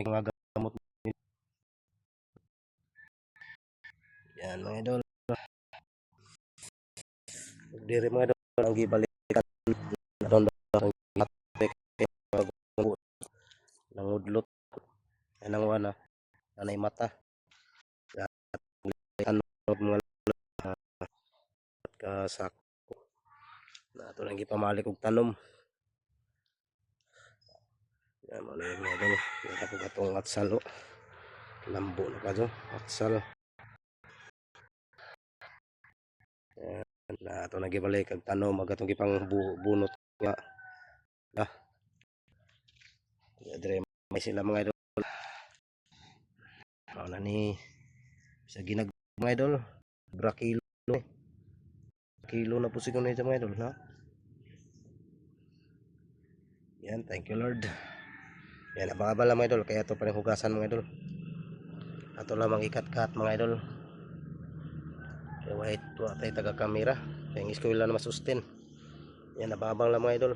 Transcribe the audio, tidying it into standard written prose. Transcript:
mga gamot. Yan mga idol. Diri mga idol ang gibalikan naton nangudlot anang wana anay mata. Ano mga kasako na ito lang gipamalik og tanom. Yan mga idol, ako katong atsal lambo na ka do atsal. Na ito nagibalik ang tanom agatong gipang bunot nga ah dire may sila mga idol. Ano ni sa ginag mga idol kilo na po siguro na ito mga idol na. Yan, thank you Lord. Yan, abang-abang lang mga idol, kaya ito pa rin hugasan mga idol. Ato lamang ikat-kat mga idol. Kaya wait, tayo taga-kamera. Kaya ang isko lang na masustin. Yan, abang-abang lang mga idol.